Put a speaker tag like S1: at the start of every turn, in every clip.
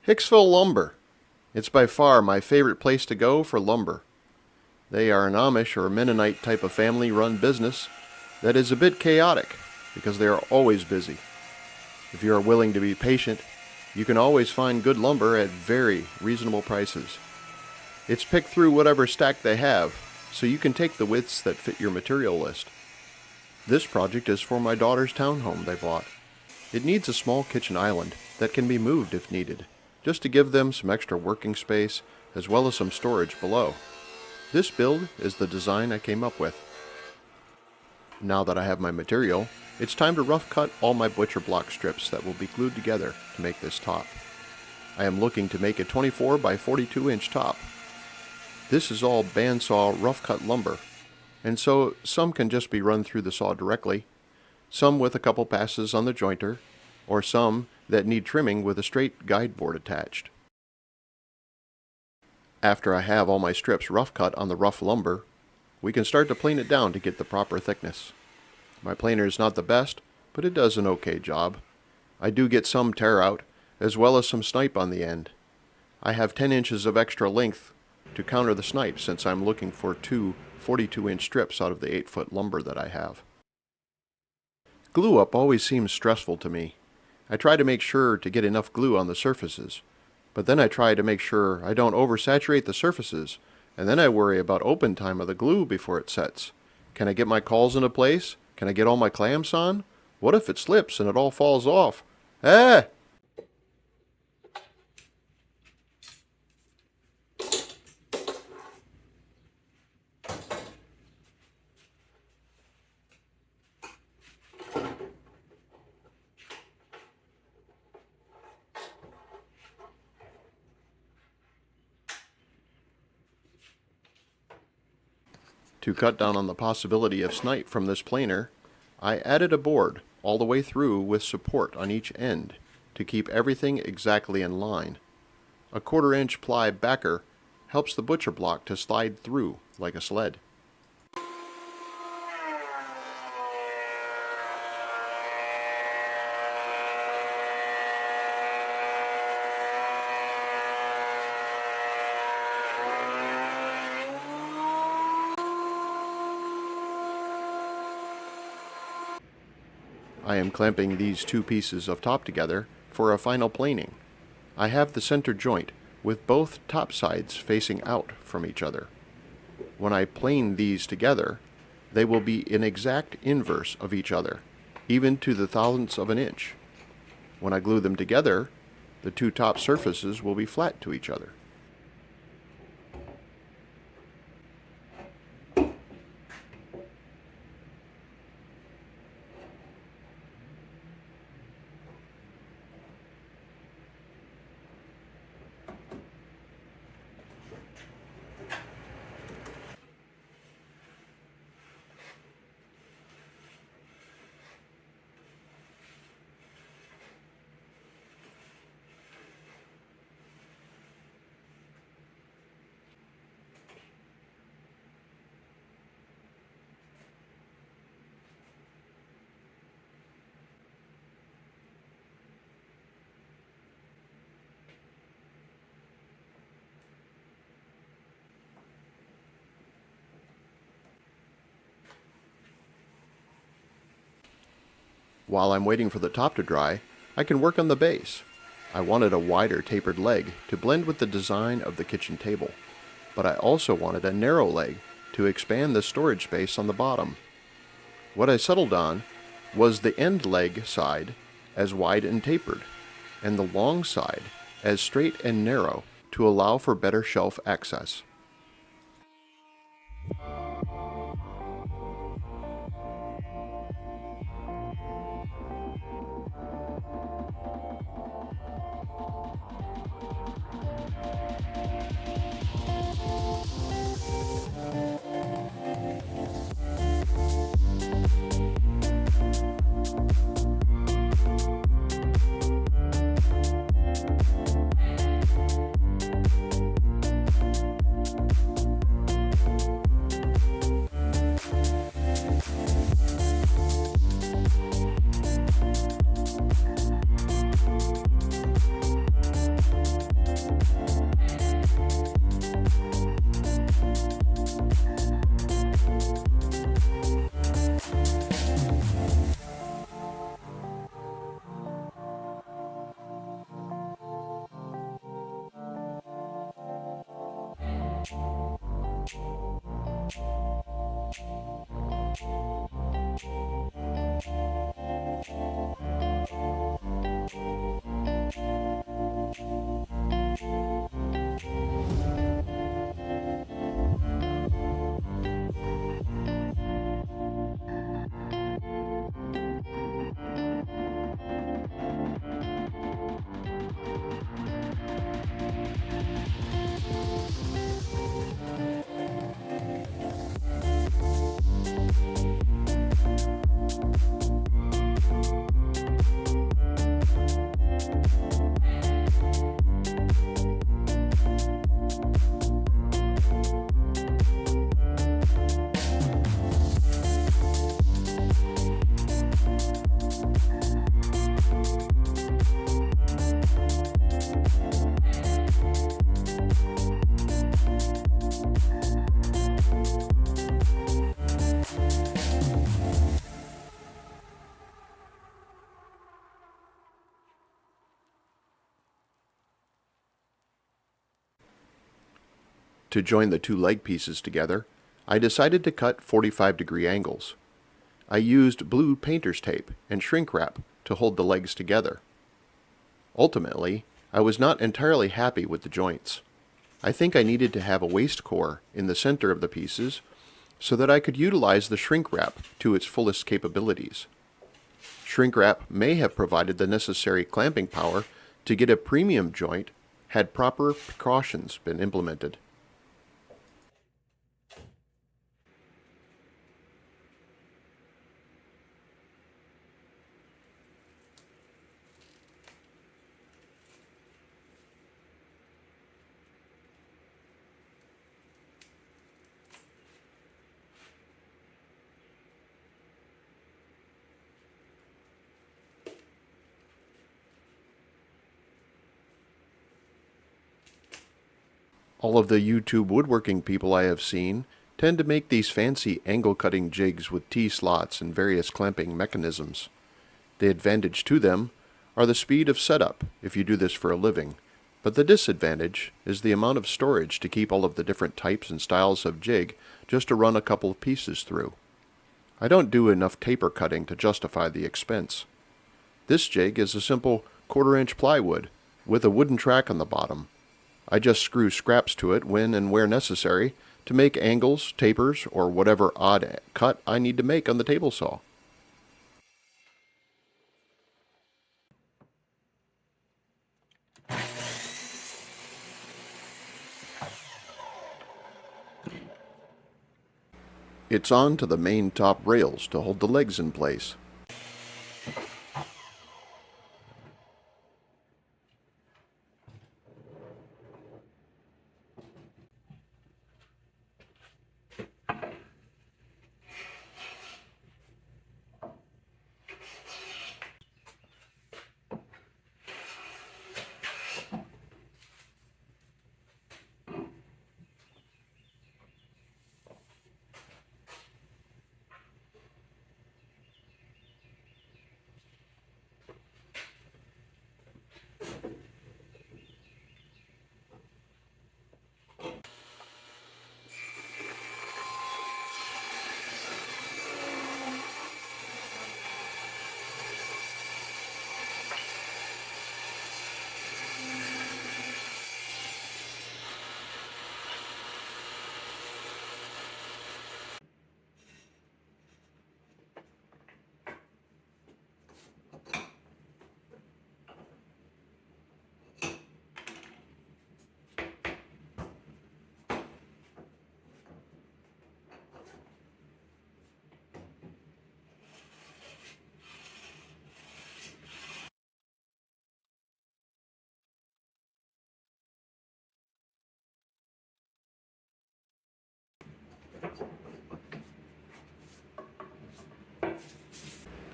S1: Hicksville Lumber. It's by far my favorite place to go for lumber. They are an Amish or Mennonite type of family-run business that is a bit chaotic because they are always busy. If you are willing to be patient, you can always find good lumber at very reasonable prices. It's picked through whatever stack they have, so you can take the widths that fit your material list. This project is for my daughter's townhome they bought. It needs a small kitchen island that can be moved if needed, just to give them some extra working space as well as some storage below. This build is the design I came up with. Now that I have my material, it's time to rough cut all my butcher block strips that will be glued together to make this top. I am looking to make a 24 by 42 inch top. This is all bandsaw rough cut lumber, and so some can just be run through the saw directly, some with a couple passes on the jointer, or some that need trimming with a straight guide board attached. After I have all my strips rough cut on the rough lumber, we can start to plane it down to get the proper thickness. My planer is not the best, but it does an okay job. I do get some tear out, as well as some snipe on the end. I have 10 inches of extra length to counter the snipe since I'm looking for two 42-inch strips out of the 8-foot lumber that I have. Glue up always seems stressful to me. I try to make sure to get enough glue on the surfaces, but then I try to make sure I don't oversaturate the surfaces, and then I worry about open time of the glue before it sets. Can I get my cauls into place? Can I get all my clamps on? What if it slips and it all falls off? Ah! To cut down on the possibility of snipe from this planer, I added a board all the way through with support on each end to keep everything exactly in line. A 1/4 inch ply backer helps the butcher block to slide through like a sled. I am clamping these two pieces of top together for a final planing. I have the center joint with both top sides facing out from each other. When I plane these together, they will be in exact inverse of each other, even to the thousandths of an inch. When I glue them together, the two top surfaces will be flat to each other. While I'm waiting for the top to dry, I can work on the base. I wanted a wider tapered leg to blend with the design of the kitchen table, but I also wanted a narrow leg to expand the storage space on the bottom. What I settled on was the end leg side as wide and tapered, and the long side as straight and narrow to allow for better shelf access. To join the two leg pieces together, I decided to cut 45-degree angles. I used blue painter's tape and shrink wrap to hold the legs together. Ultimately, I was not entirely happy with the joints. I think I needed to have a waist core in the center of the pieces so that I could utilize the shrink wrap to its fullest capabilities. Shrink wrap may have provided the necessary clamping power to get a premium joint had proper precautions been implemented. All of the YouTube woodworking people I have seen tend to make these fancy angle cutting jigs with T-slots and various clamping mechanisms. The advantage to them are the speed of setup if you do this for a living, but the disadvantage is the amount of storage to keep all of the different types and styles of jig just to run a couple of pieces through. I don't do enough taper cutting to justify the expense. This jig is a simple 1/4-inch plywood with a wooden track on the bottom. I just screw scraps to it when and where necessary to make angles, tapers, or whatever odd cut I need to make on the table saw. It's on to the main top rails to hold the legs in place.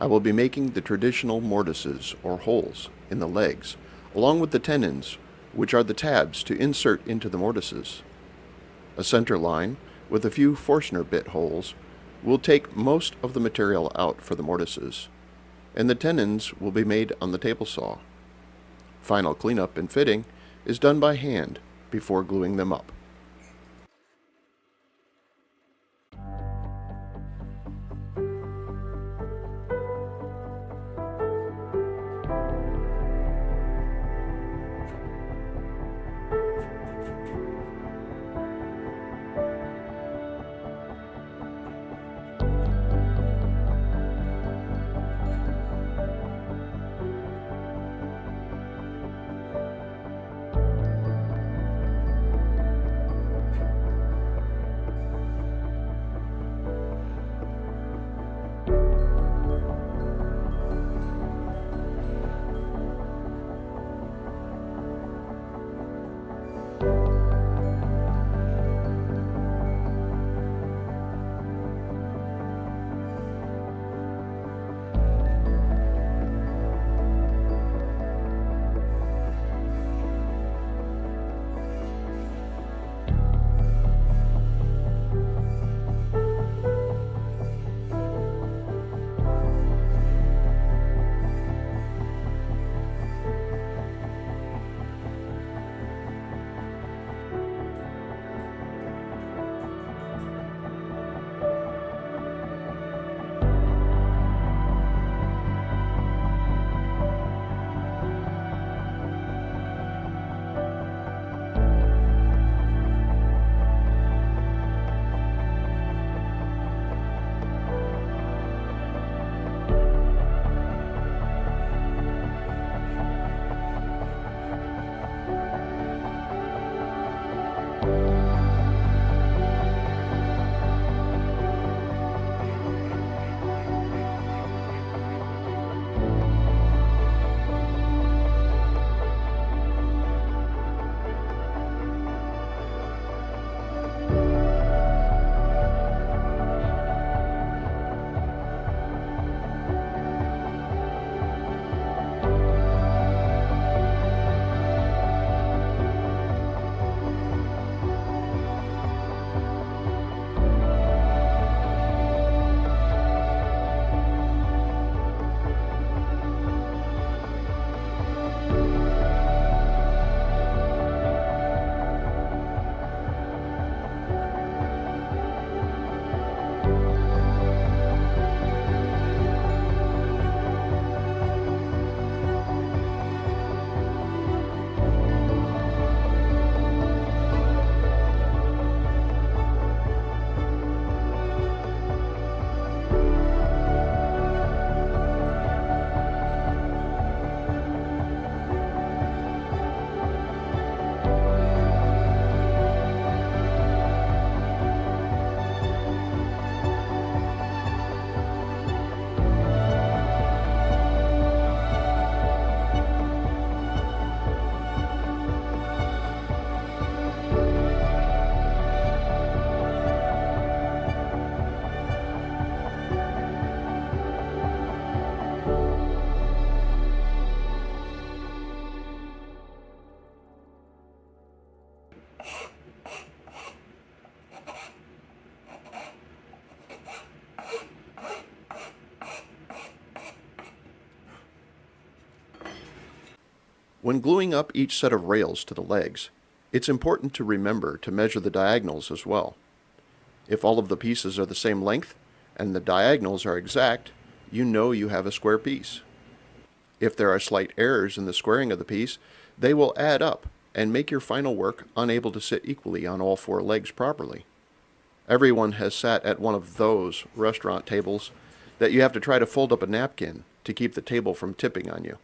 S1: I will be making the traditional mortices or holes in the legs, along with the tenons, which are the tabs to insert into the mortices. A center line with a few Forstner bit holes will take most of the material out for the mortices, and the tenons will be made on the table saw. Final cleanup and fitting is done by hand before gluing them up. When gluing up each set of rails to the legs, it's important to remember to measure the diagonals as well. If all of the pieces are the same length and the diagonals are exact, you know you have a square piece. If there are slight errors in the squaring of the piece, they will add up and make your final work unable to sit equally on all four legs properly. Everyone has sat at one of those restaurant tables that you have to try to fold up a napkin to keep the table from tipping on you.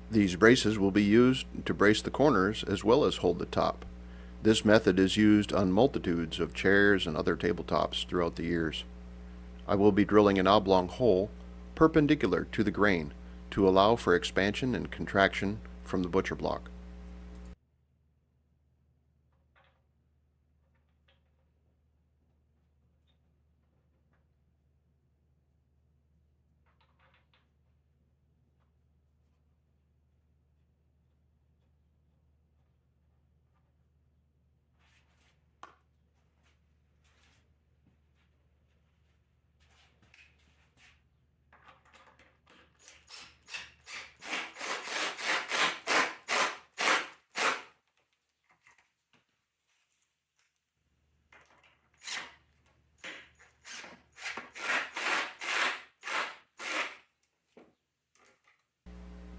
S1: These braces will be used to brace the corners as well as hold the top. This method is used on multitudes of chairs and other tabletops throughout the years. I will be drilling an oblong hole perpendicular to the grain to allow for expansion and contraction from the butcher block.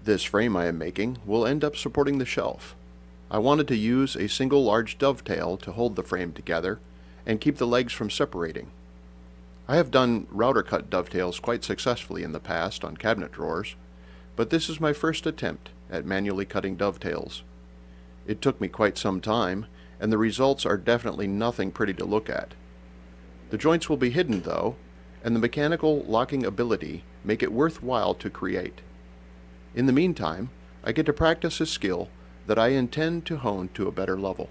S1: This frame I am making will end up supporting the shelf. I wanted to use a single large dovetail to hold the frame together and keep the legs from separating. I have done router cut dovetails quite successfully in the past on cabinet drawers, but this is my first attempt at manually cutting dovetails. It took me quite some time, and the results are definitely nothing pretty to look at. The joints will be hidden though, and the mechanical locking ability make it worthwhile to create. In the meantime, I get to practice a skill that I intend to hone to a better level.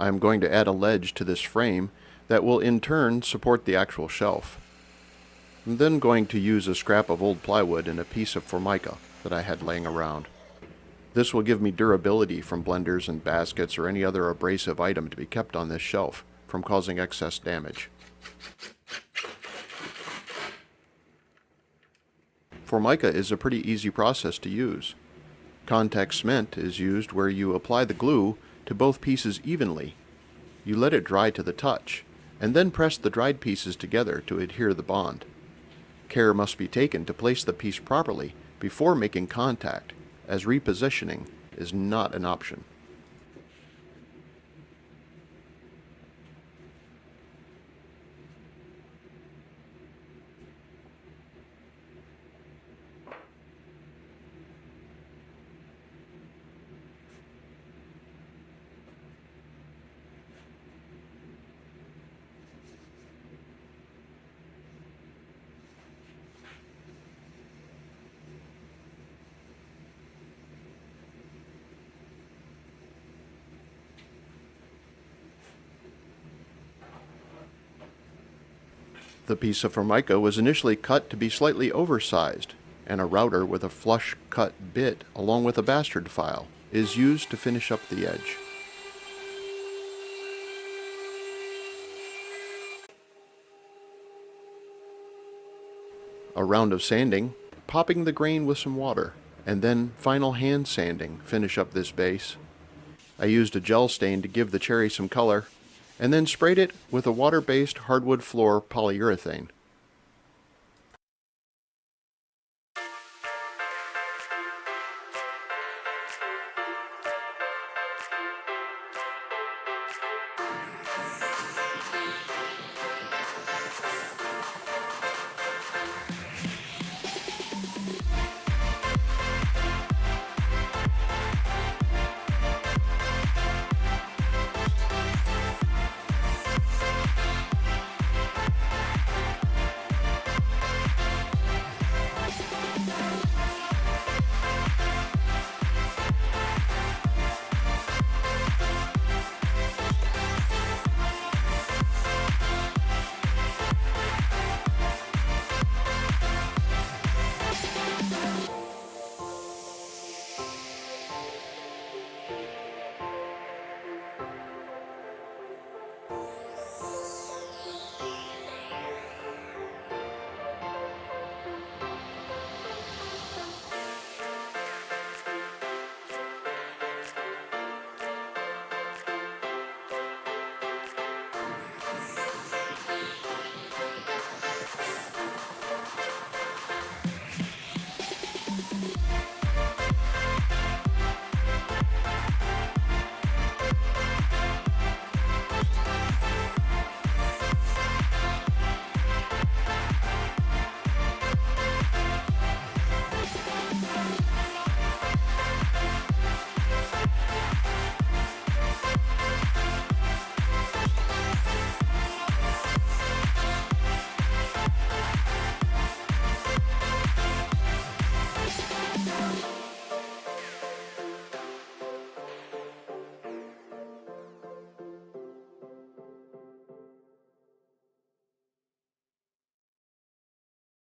S1: I am going to add a ledge to this frame that will in turn support the actual shelf. I'm then going to use a scrap of old plywood and a piece of formica that I had laying around. This will give me durability from blenders and baskets or any other abrasive item to be kept on this shelf from causing excess damage. Formica is a pretty easy process to use. Contact cement is used where you apply the glue to both pieces evenly. You let it dry to the touch, and then press the dried pieces together to adhere the bond. Care must be taken to place the piece properly before making contact, as repositioning is not an option. The piece of formica was initially cut to be slightly oversized, and a router with a flush cut bit along with a bastard file is used to finish up the edge. A round of sanding, popping the grain with some water, and then final hand sanding finish up this base. I used a gel stain to give the cherry some color, and then sprayed it with a water-based hardwood floor polyurethane.